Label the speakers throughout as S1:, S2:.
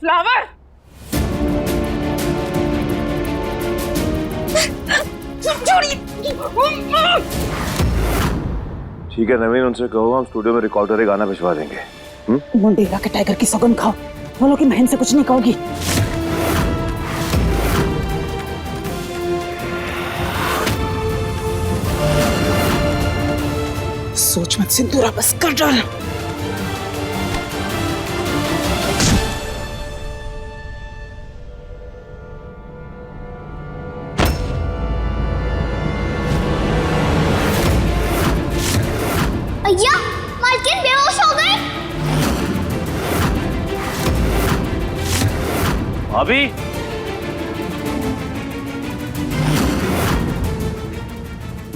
S1: Flower.
S2: ठीक है नवीन, उनसे कहो हम स्टूडियो में रिकॉर्डर एक गाना भिजवा देंगे।
S1: मुंडेरा के टाइगर की सौगंध खाओ, बोलो कि महन से कुछ नहीं कहोगी। सोच मत सिंदूरा, बस कर डाल।
S3: भैया, मालकिन बेहोश हो गई।
S2: अभी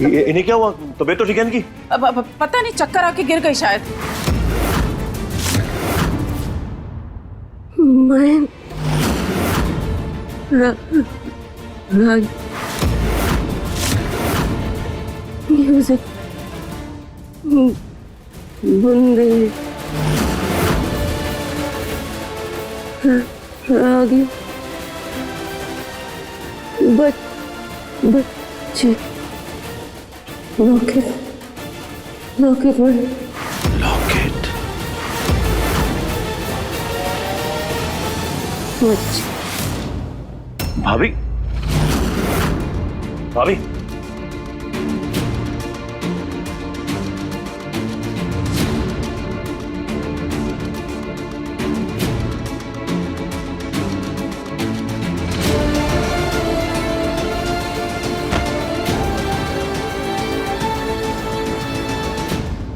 S2: इन्हें क्या हुआ? तबीयत तो ठीक है इनकी?
S1: पता नहीं, चक्कर आके गिर गई शायद।
S4: मैं राग म्यूजिक बुंदे रागी बच्चे लॉकेट में
S2: लॉकेट। भाभी भाभी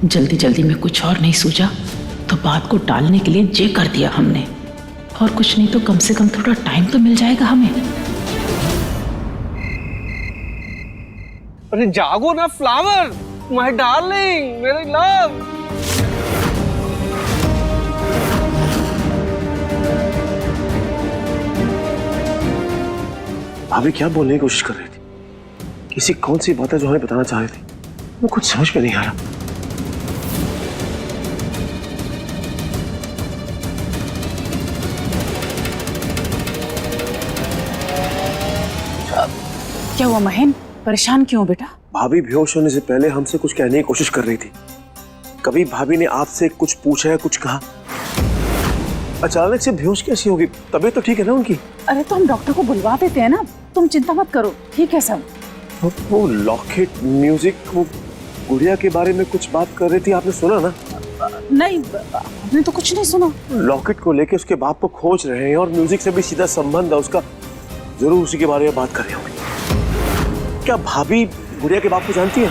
S5: जल्दी जल्दी में कुछ और नहीं सूझा तो बात को टालने के लिए जे कर दिया हमने, और कुछ नहीं तो कम से कम थोड़ा टाइम तो मिल जाएगा हमें।
S6: अरे जागो ना फ्लावर, माय डार्लिंग, मेरी लव।
S2: भाभी क्या बोलने की कोशिश कर रही थी? किसी कौन सी बात है जो हमें बताना चाह रही थी? वो कुछ समझ में नहीं आ रहा।
S1: क्या हुआ महन, परेशान क्यों बेटा?
S2: भाभी बेहोश होने से पहले हमसे कुछ कहने की कोशिश कर रही थी। कभी भाभी ने आपसे कुछ पूछा या कुछ कहा? अचानक से बेहोश कैसी होगी? तबीयत तो ठीक है ना उनकी?
S1: अरे तो हम डॉक्टर को बुलवा देते हैं ना, तुम चिंता मत करो, ठीक है सब।
S2: वो लॉकेट म्यूजिक, वो गुड़िया के बारे में कुछ बात कर रही थी, आपने सुना ना?
S1: नहीं, हमने तो कुछ नहीं सुना।
S2: लॉकेट को लेके उसके बाप को खोज रहे हैं और म्यूजिक से भी सीधा संबंध है उसका। जरूर उसी के बारे में बात कर रहे होंगे। क्या भाभी गुड़िया के बाप को जानती है?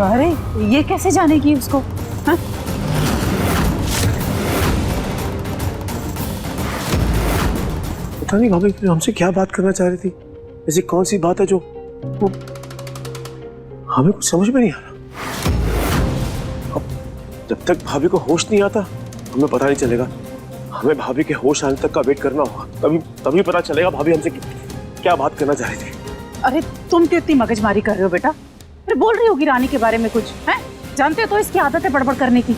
S1: अरे ये कैसे जानेगी उसको? हाँ?
S2: पता नहीं भाभी हमसे क्या बात करना चाह रही थी। ऐसी कौन सी बात है जो वो हमें कुछ समझ में नहीं आ रहा। अब जब तक भाभी को होश नहीं आता हमें पता नहीं चलेगा। हमें भाभी के होश आने तक का वेट करना होगा, तभी पता चलेगा भाभी हमसे क्या बात करना चाह रही थी।
S1: अरे तुम क्यों इतनी मगजमारी कर रहे हो बेटा? अरे बोल रही होगी रानी के बारे में कुछ, हैं? जानते हो तो इसकी आदत है बड़बड़ करने की।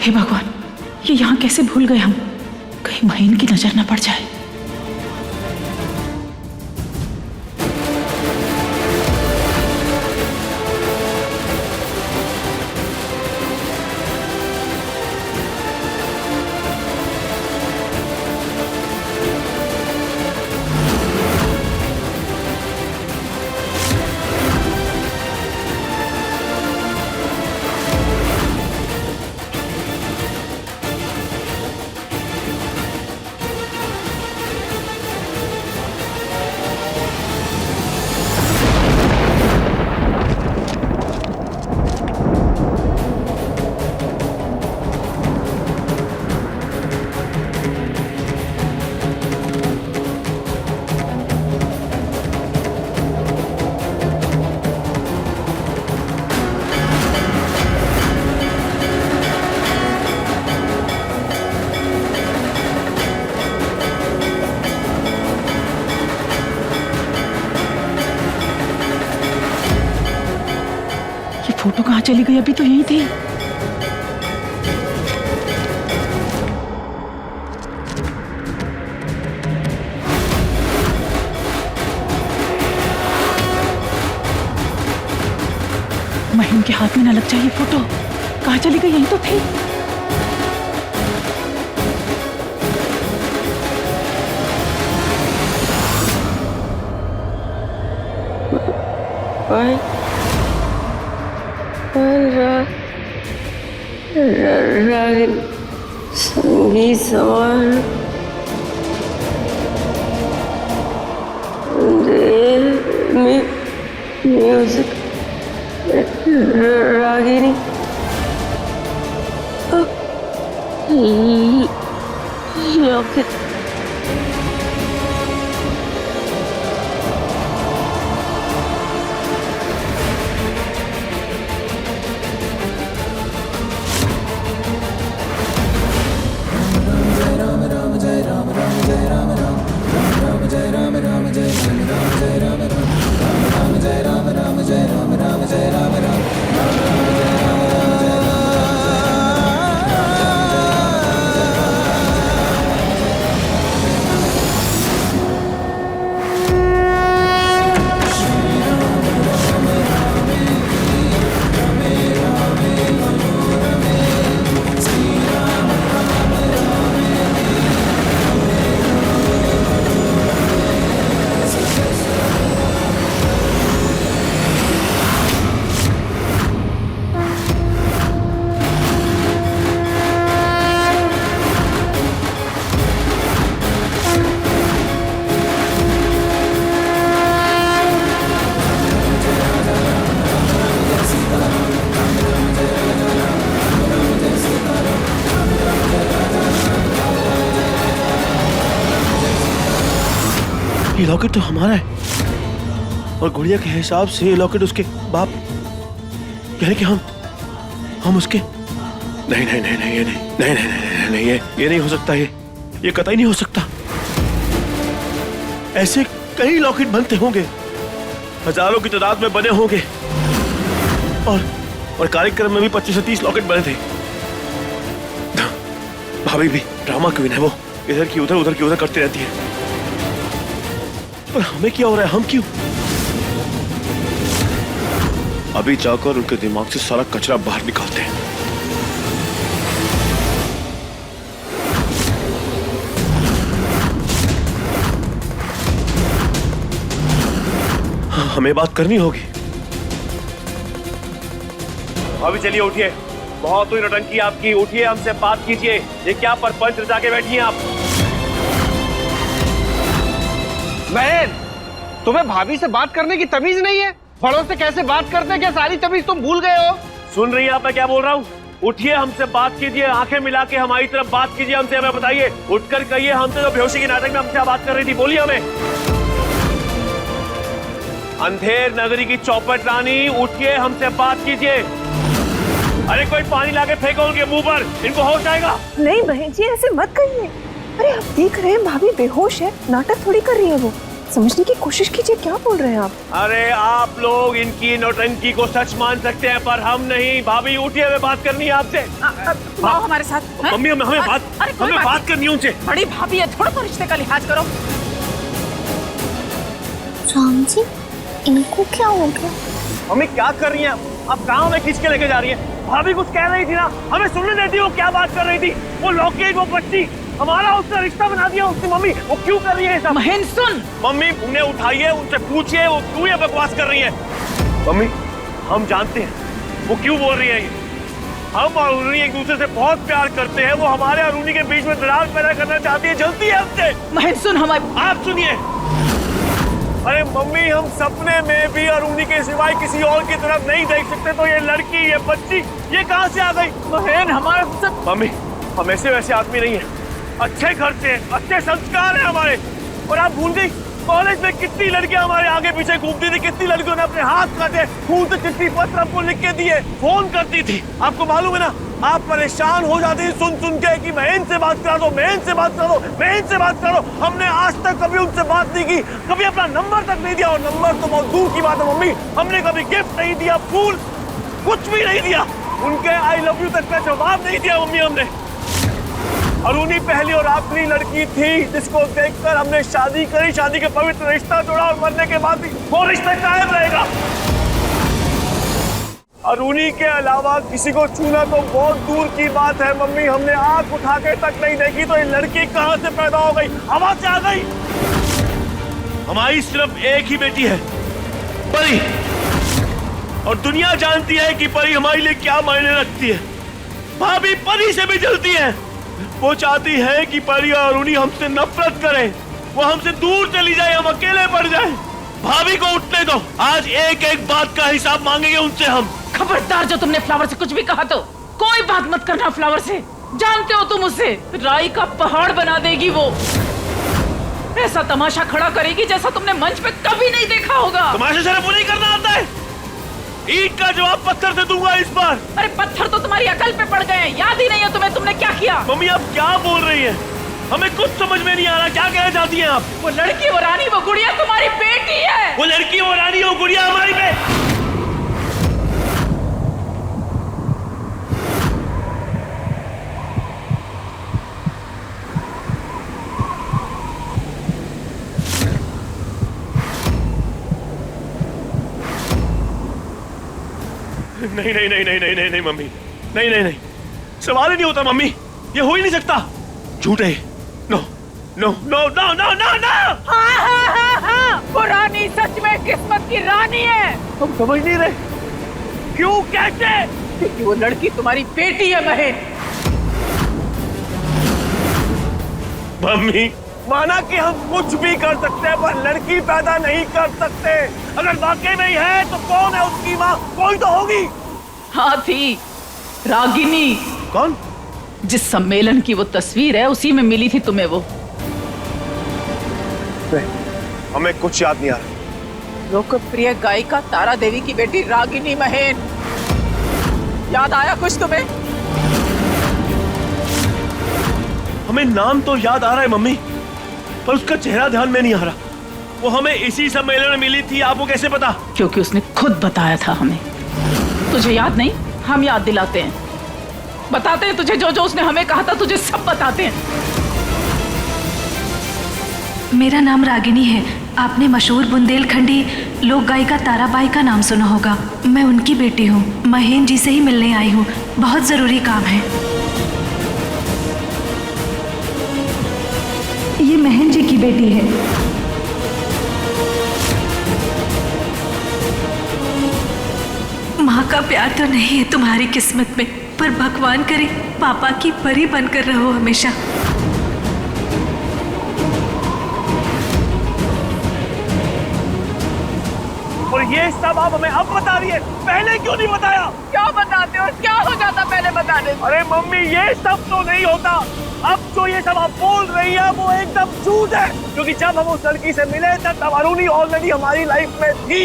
S5: हे भगवान, ये यहाँ कैसे भूल गए हम? कहीं महीन की नजर न पड़ जाए। चली गई? अभी तो यही थी। महीन के हाथ में ना लग जाए ये फोटो। कहाँ चली गई? यही तो थी।
S4: रागिनी संगीत समान म्यूजिक रागिनी लॉकेट
S2: ये लॉकेट तो हमारा है और गुड़िया के हिसाब से ये लॉकेट उसके बाप यानी कि हम उसके नहीं नहीं नहीं नहीं ये नहीं नहीं नहीं नहीं नहीं ये नहीं हो सकता। ये कतई नहीं हो सकता। ऐसे कई लॉकेट बनते होंगे, हजारों की तादाद में बने होंगे और कार्यक्रम में भी 25 से 30 लॉकेट बने थे। भाभी भी ड्रामा क्वीन है, वो इधर की उधर करती रहती है। पर हमें क्या हो रहा है? हम क्यों? अभी जाकर उनके दिमाग से सारा कचरा बाहर निकालते हैं। हमें बात करनी होगी।
S7: अभी चलिए उठिए, बहुत हुई नौटंकी आपकी। उठिए, हमसे बात कीजिए। ये क्या परपंच रचा के बैठी हैं आप?
S6: बहन, तुम्हें भाभी से बात करने की तमीज नहीं है? बड़ों से कैसे बात करते हैं, क्या सारी तमीज तुम भूल गए हो?
S7: सुन रही है आप मैं क्या बोल रहा हूँ? उठिए, हमसे बात कीजिए, आंखें मिला के हमारी तरफ बात कीजिए, हमसे हमें बताइए। उठकर कहिए हमसे जो बेहोशी के नाटक में हमसे बात कर रही थी, बोलिए हमें। अंधेर नगरी की चौपट रानी, उठिए, हमसे बात कीजिए। अरे कोई पानी लाके फेंको उनके मुंह पर, इनको होश आएगा।
S8: नहीं बहन जी, ऐसे मत कहिए। अरे आप देख रहे हैं भाभी बेहोश है, नाटक थोड़ी कर रही है वो। समझने की कोशिश कीजिए, क्या बोल रहे हैं आप?
S7: अरे आप लोग इनकी नौटंकी को सच मान सकते हैं पर हम नहीं। भाभी उठिए, हमें बात करनी है आपसे।
S1: आओ हमारे साथ।
S7: मम्मी हमें बात करनी है उनसे।
S1: बड़ी भाभी है, थोड़ा तो रिश्ते का लिहाज करो।
S3: राम जी, इनको क्या हो गया?
S7: मम्मी क्या कर रही हैं आप? कहाँ हमें खींच के लेके जा रही हैं? भाभी कुछ कह रही थी ना, हमें सुनने देती। वो क्या बात कर रही थी? वो लॉकेट, वो बच्ची, हमारा उससे रिश्ता बना दिया उसने। मम्मी वो क्यों कर रही है सब?
S1: महेंद्र सुन।
S7: मम्मी उन्हें उठाइए, उनसे पूछिए वो क्यों ये बकवास कर रही है। मम्मी हम जानते हैं वो क्यों बोल रही है ये। हम और उर्नी एक दूसरे से बहुत प्यार करते हैं। वो हमारे और उर्नी के बीच में दरार पैदा करना चाहती है, जलती है हमसे।
S1: महेंद्र सुन, हमारे
S7: आप सुनिए। अरे मम्मी हम सपने में भी अरुणी के सिवाय किसी और की तरफ नहीं देख सकते, तो ये लड़की, ये बच्ची, ये कहाँ से आ गई?
S1: महेंद्र हमारा सब।
S7: मम्मी हम ऐसे वैसे आदमी नहीं है, अच्छे घर से, अच्छे संस्कार है हमारे। और आप भूल गई कॉलेज में कितनी लड़कियां हमारे आगे पीछे घूमती थी, कितनी लड़कियों ने अपने हाथ काटे, खून से चिट्ठी पत्र आपको लिख के दिए, फोन करती थी। आपको मालूम है ना, आप परेशान हो जाती थी सुन सुन के कि महेंद्र से बात करा दो, महेंद्र से बात करा दो, महेंद्र से बात करो। हमने आज तक कभी उनसे बात नहीं की, कभी अपना नंबर तक नहीं दिया। और नंबर तो बहुत दूर की बात है मम्मी, हमने कभी गिफ्ट नहीं दिया, फूल कुछ भी नहीं दिया। उनके आई लव यू तक का जवाब नहीं दिया मम्मी हमने। अरुणी पहली और आखिरी लड़की थी जिसको देखकर हमने शादी करी, शादी के पवित्र रिश्ता जोड़ा और मरने के बाद भी वो रिश्ता कायम रहेगा। अरुणी के अलावा किसी को छूना तो बहुत दूर की बात है मम्मी। हमने आंख उठा के तक नहीं देखी तो ये लड़की कहां से पैदा हो गई, हवा से आ गई। हमारी सिर्फ एक ही बेटी है, परी, और दुनिया जानती है कि परी हमारे लिए क्या मायने रखती है। भाभी परी से भी जलती है। वो चाहती है कि परी और अरुणी हमसे नफरत करें, वो हमसे दूर चली जाए, हम अकेले पड़ जाए। भाभी को उठने दो, आज एक एक बात का हिसाब मांगेंगे उनसे हम।
S5: खबरदार, जो तुमने फ्लावर से कुछ भी कहा तो कोई बात मत करना फ्लावर से। जानते हो तुम उसे राई का पहाड़ बना देगी। वो ऐसा तमाशा खड़ा करेगी जैसा तुमने मंच पे कभी नहीं देखा होगा।
S7: तमाशा सिर्फ वो नहीं करना आता है, ईंट का जवाब पत्थर से दूंगा इस बार।
S5: अरे पत्थर तो तुम्हारी अकल पे पड़ गए हैं, याद ही नहीं है तुम्हें तुमने क्या किया।
S7: मम्मी आप क्या बोल रही हैं? हमें कुछ समझ में नहीं आ रहा, क्या कहना चाहती हैं आप?
S5: वो लड़की, वो रानी, वो गुड़िया तुम्हारी बेटी है।
S7: वो लड़की, वो रानी, वो गुड़िया हमारी बेटी। नहीं नहीं नहीं नहीं नहीं नहीं नहीं मम्मी, नहीं नहीं नहीं, सवाल ही नहीं होता मम्मी, ये हो ही नहीं सकता। झूठ है। No no no no no no no.
S5: हाँ, वो रानी सच में किस्मत की रानी है।
S7: हम समझ नहीं रहे, क्यों, कैसे?
S5: क्योंकि वो लड़की तुम्हारी बेटी है महेश।
S7: मम्मी माना कि हम कुछ भी कर सकते हैं पर लड़की पैदा नहीं कर सकते। अगर वाकई में है तो कौन है उसकी माँ? कोई तो होगी।
S5: हाँ थी, रागिनी।
S7: कौन?
S5: जिस सम्मेलन की वो तस्वीर है उसी में मिली थी तुम्हें वो।
S7: नहीं, हमें कुछ याद नहीं आ रहा।
S5: लोकप्रिय गायिका तारा देवी की बेटी रागिनी महेन। याद आया कुछ तुम्हें?
S7: हमें नाम तो याद आ रहा है मम्मी, पर उसका चेहरा ध्यान में नहीं आ रहा। वो हमें इसी सम्मेलन में मिली थी, आपको कैसे पता?
S5: क्योंकि उसने खुद बताया था हमें। तुझे याद नहीं? हम याद दिलाते हैं, बताते हैं तुझे। जो जो उसने हमें कहा था तुझे सब बताते हैं।
S9: मेरा नाम रागिनी है। आपने मशहूर बुंदेलखंडी लोक गायिका ताराबाई का नाम सुना होगा। मैं उनकी बेटी हूँ। महेन जी से ही मिलने आई हूँ, बहुत जरूरी काम है। ये महेन जी की बेटी है। माँ का प्यार तो नहीं है तुम्हारी किस्मत में, पर भगवान करे पापा की परी बनकर रहो हमेशा।
S7: और ये सब आप हमें अब बता रही है, पहले क्यों नहीं बताया?
S5: क्या बताते हो? क्या हो जाता पहले बताने?
S7: अरे मम्मी ये सब तो नहीं होता। अब जो ये सब आप बोल रही है वो एकदम झूठ है, क्योंकि जब हम उस लड़की से मिले थे तब अरुणी ऑलरेडी हमारी लाइफ में थी।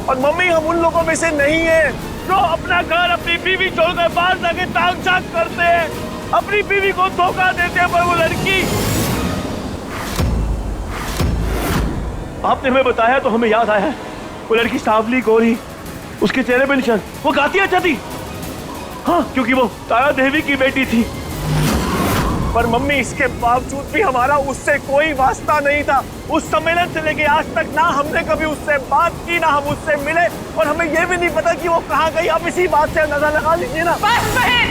S7: और मम्मी हम उन लोगों में से नहीं है जो अपना घर अपनी बीवी छोड़कर बाहर जाके ताक झाक करते हैं, अपनी बीवी को धोखा देते हैं। पर वो लड़की, आपने हमें बताया तो हमें याद आया है। वो लड़की सावली गोरी, उसके चेहरे पे निशान, वो गाती अच्छा थी। हाँ, क्योंकि वो तारा देवी की बेटी थी। पर मम्मी इसके बावजूद भी हमारा उससे कोई वास्ता नहीं था। उस सम्मेलन से लेके आज तक ना हमने कभी उससे बात की, ना हम उससे मिले, और हमें ये भी नहीं पता कि वो कहाँ गई। आप इसी बात से अंदाजा लगा लीजिए ना।
S5: बस बहन,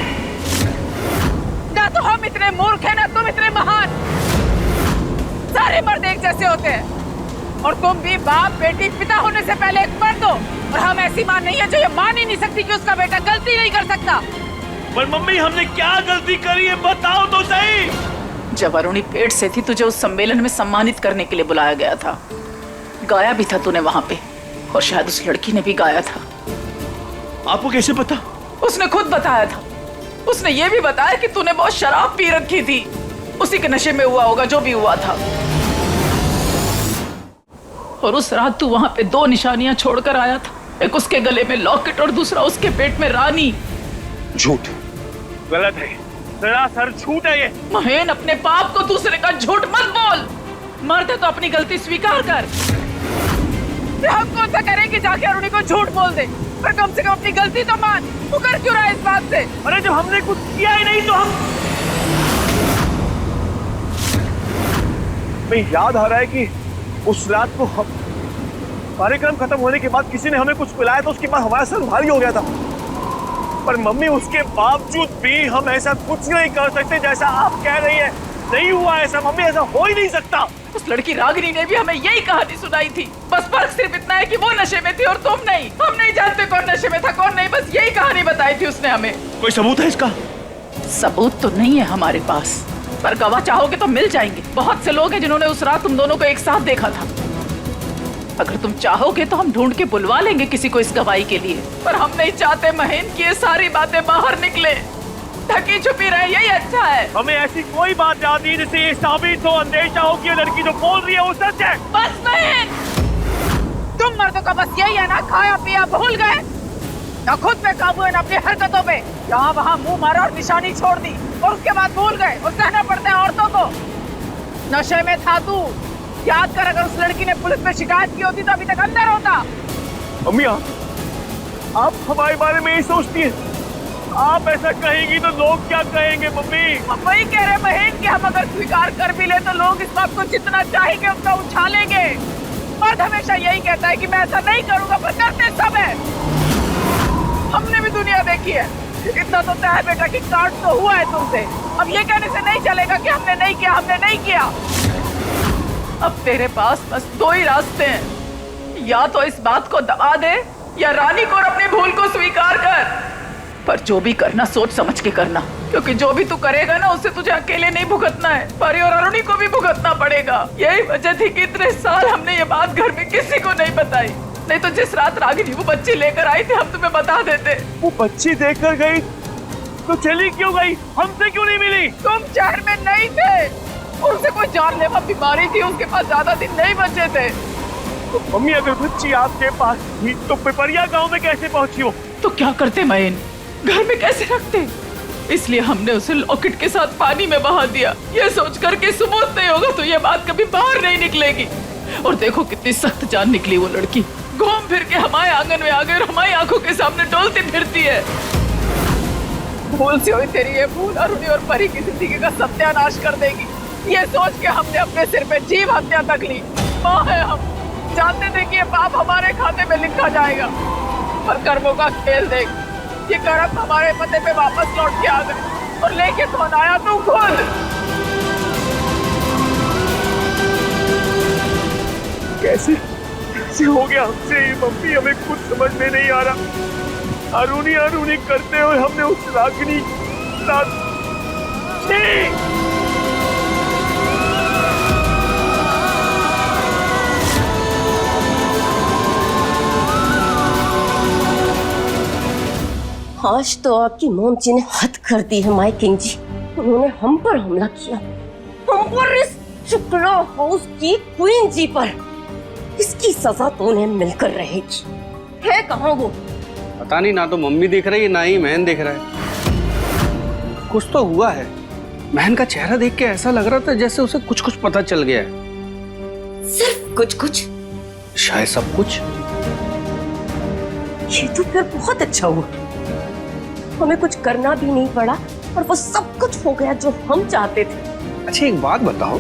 S5: ना तो हम इतने मूर्ख हैं ना तुम इतने महान। सारे मर्द एक जैसे होते हैं, और तुम भी बाप बेटी पिता होने से पहले एक मर्द हो। और हम ऐसी मां नहीं है जो ये मान ही नहीं सकती कि उसका बेटा गलती नहीं कर सकता।
S7: पर मम्मी हमने क्या गलती करी है, बताओ तो सही।
S5: जब अरुणी पेट से थी तुझे उस सम्मेलन में सम्मानित करने के लिए बुलाया गया था। गाया भी था तूने वहां पे, और शायद उस लड़की ने भी गाया था।
S7: आपको कैसे पता?
S5: उसने खुद बताया था। उसने ये भी बताया कि तूने बहुत शराब पी रखी थी, उसी के नशे में हुआ होगा जो भी हुआ था। और उस रात तू वहां पे 2 निशानियां छोड़कर आया था, एक उसके गले में लॉकेट और दूसरा उसके पेट में रानी।
S7: झूठ, गलत है, सरासर झूठ है ये।
S5: महेन, अपने पाप को दूसरे का झूठ मत बोल। मर्द है तो अपनी गलती स्वीकार कर। हम कौन सा करें कि जाके अरुणी को झूठ बोल दे, पर कम से कम अपनी गलती तो मान। तू कर क्यों रहा है इस बात से?
S7: अरे जब हमने कुछ किया ही नहीं तो हम मैं याद आ रहा है कि उस रात को हम कार्यक्रम खत्म होने के बाद किसी ने हमें कुछ पिलाया तो उसके बाद हमारा सर भारी हो गया था। पर मम्मी उसके बावजूद भी हम ऐसा कुछ नहीं कर सकते जैसा आप कह रही हैं। नहीं हुआ ऐसा मम्मी, ऐसा हो ही नहीं सकता।
S5: उस लड़की रागिनी ने भी हमें यही कहानी सुनाई थी। बस फर्क सिर्फ इतना है कि वो नशे में थी और तुम नहीं। हम नहीं जानते कौन नशे में था कौन नहीं, बस यही कहानी बताई थी उसने हमें।
S7: कोई सबूत है इसका?
S5: सबूत तो नहीं है हमारे पास, पर गवाह चाहोगे तो मिल जाएंगे। बहुत से लोग हैं जिन्होंने उस रात तुम दोनों को एक साथ देखा था। अगर तुम चाहोगे तो हम ढूंढ के बुलवा लेंगे किसी को इस गवाही के लिए, पर हम नहीं चाहते महेन की ये सारी बातें बाहर निकले। ढकी छुपी रहे यही अच्छा है।
S7: हमें ऐसी कोई बात याद नहीं जिससे ये साबित हो, अंदेशा हो कि ये लड़की जो बोल रही है वो सच है।
S5: बस महेन, तुम मर्दों का बस यही है ना, खाया पिया भूल गए, ना खुद पे काबू है ना अपनी हरकतों पे। यहाँ वहाँ मुंह मारा और निशानी छोड़ दी और उसके बाद भूल गए। और सहना पड़ता है औरतों को। नशे में था तू, याद कर, अगर उस लड़की ने पुलिस में शिकायत की होती तो अभी तक अंदर होता।
S7: अम्मी आप हमारे बारे में ही सोचती हैं। आप ऐसा कहेंगी तो लोग क्या कहेंगे मम्मी?
S5: हम वही कह रहे महेन कि हम अगर स्वीकार कर भी ले तो लोग इस बात को जितना चाहेंगे उतना उछालेंगे। मर्द हमेशा यही कहता है कि मैं ऐसा नहीं करूंगा, पर करते सब है। हमने भी दुनिया देखी है। इतना तो तय है बेटा कि काट तो हुआ है तुमसे। अब ये कहने से नहीं चलेगा कि हमने नहीं किया, हमने नहीं किया। अब तेरे पास बस दो ही रास्ते हैं, या तो इस बात को दबा दे या रानी को और अपनी भूल को स्वीकार कर। पर जो भी करना सोच समझ के करना, क्योंकि जो भी तू करेगा ना उससे तुझे अकेले नहीं भुगतना है, परी और अरुणी को भी भुगतना पड़ेगा। यही वजह थी कि इतने साल हमने ये बात घर में किसी को नहीं बताई। नहीं तो जिस रात रागिनी वो बच्ची लेकर आई थी हम तुम्हें बता देते।
S7: वो बच्ची देखकर गई तो चली क्यों गई? हमसे क्यों नहीं मिली?
S5: तुम शहर में नहीं थे और उसे कोई जानलेवा बीमारी थी, उसके पास ज्यादा दिन नहीं बचे थे।
S7: तो मम्मी अगर बच्ची आपके पास थी तो पिपरिया गांव में कैसे पहुंची हो?
S5: तो क्या करते मयन, घर में कैसे रखते? इसलिए हमने उसे लॉकेट के साथ पानी में बहा दिया, ये सोच कर के सबूत नहीं होगा तो ये बात कभी बाहर नहीं निकलेगी। और देखो कितनी सख्त जान निकली वो लड़की, घूम फिर के हमारे आंगन में आ गई और हमारी आंखों के सामने डोलती फिरती है। भूल से हुई तेरी ये भूल अरुणी और परी की जिंदगी का सत्यानाश कर देगी। ये सोच के हमने अपने सिर पे जीव हत्या तक ली। माँ है हम, जानते थे कि ये पाप हमारे खाते में लिखा जाएगा, पर कर्मों का खेल देख, ये कर्म हमारे पते पे वापस लौट के आ गए और लेके कौन आया? तू खुद।
S7: कैसे हो गया हमसे ये मम्मी? हमें कुछ समझ में नहीं आ रहा। अरुणी अरुणी करते हुए हमने उस रागिनी साथ
S4: आज तो आपकी मोम जी ने हद कर दी है माय किंग जी। उन्होंने हम पर हमला किया, हम पर, इस शुक्ला हाउस की क्वीन जी पर। इसकी सजा तो उन्हें मिलकर रहेगी। है कहाँ वो?
S6: पता नहीं, ना तो मम्मी दिख रही है ना ही महन दिख रहा है। कुछ तो हुआ है। महन का चेहरा देख के ऐसा लग रहा था जैसे उसे कुछ कुछ पता चल गया है।
S4: सिर्फ कुछ कुछ?
S6: शायद सब कुछ।
S4: ये तो फिर बहुत अच्छा हुआ, हमें कुछ करना भी नहीं पड़ा और वो सब कुछ हो गया जो हम चाहते थे।
S6: अच्छा एक बात बताओ,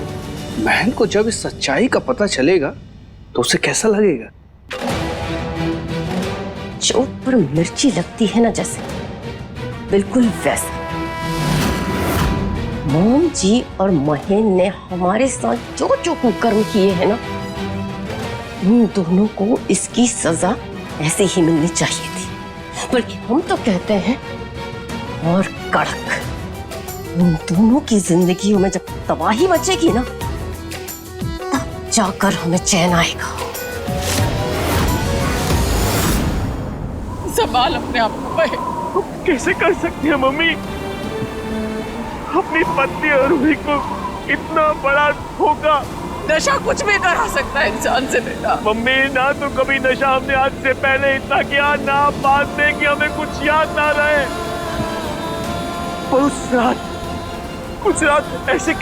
S6: महन को जब इस सच्चाई का पता चलेगा तो उसे कैसा लगेगा?
S4: चोट पर मिर्ची लगती है ना जैसे, बिल्कुल वैसा। मोम जी और महेन ने हमारे साथ जो जो कुकर्म किए हैं ना, उन दोनों को इसकी सजा ऐसे ही मिलनी चाहिए थी। बल्कि हम तो कहते हैं और कड़क। उन दोनों की जिंदगियों में जब तबाही बचेगी ना, तब जाकर हमें चैन आएगा।
S5: संभाल अपने आप को।
S7: कैसे कर सकती है मम्मी? अपनी पत्नी अरुणी को इतना बड़ा धोखा।
S5: नशा कुछ भी करा सकता है इंसान से बेटा।
S7: मम्मी ना तो कभी नशा हमने आज से पहले इतना किया, ना बाद में कि हमें कुछ याद ना रहे। पर उस रात ऐसे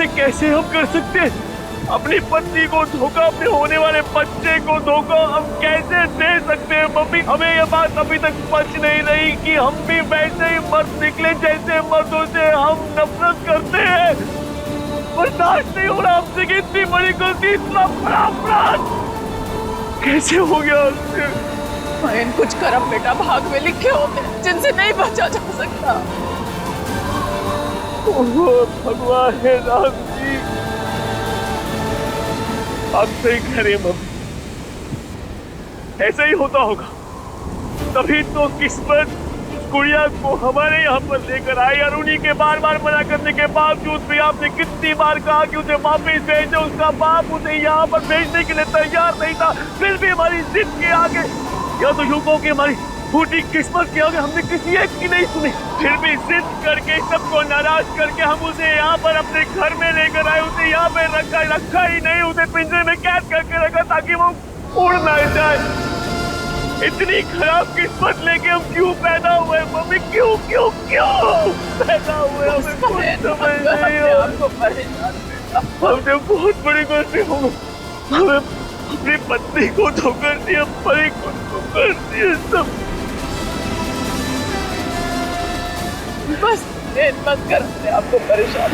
S7: कैसे हम कर सकते हैं? अपनी पत्नी को धोखा, अपने होने वाले बच्चे को धोखा हम कैसे दे सकते हैं मम्मी? हमें ये बात अभी तक पच नहीं रही कि हम भी वैसे ही मर्द निकले जैसे मर्दों से हम नफरत करते हैं। बर्दाश्त नहीं हो रहा हमसे कि इतनी बड़ी गलती, इतना बड़ा अपराध कैसे हो गया हमसे?
S5: महेन, कुछ कर्म बेटा भाग में लिखे होते हैं जिनसे नहीं बचा जा सकता।
S7: भगवान है राम जी, आप सही कह रहे हैं मम्मी, ऐसा ही होता होगा। तभी तो किस्मत गुड़िया को हमारे यहाँ पर लेकर आई, और उन्हीं के बार बार मना करने के बावजूद भी आपने कितनी बार कहा कि उसे वापस भेजो। उसका बाप उसे यहाँ पर भेजने के लिए तैयार नहीं था, फिर भी हमारी जिद के आगे, या तो यूं कहो कि हमारी फूटी किस्मत के आगे हमने किसी एक की नहीं सुनी। फिर भी जिद करके, सबको नाराज करके हम उसे यहाँ पर अपने घर में लेकर आए। उसे यहाँ पे रखा ही नहीं, उसे पिंजरे में कैद करके रखा ताकि वो उड़ ना जाए। इतनी खराब किस्मत लेके हम क्यों पैदा हुए मम्मी? क्यों क्यों क्यों पैदा हुए? हमें कुछ समझ नहीं आता। हमने बहुत बड़ी गलती हो गई, हमें अपनी पत्नी को धोखा दिया, परी को धोखा दिया, सब।
S5: बस मत कर, आपको परेशान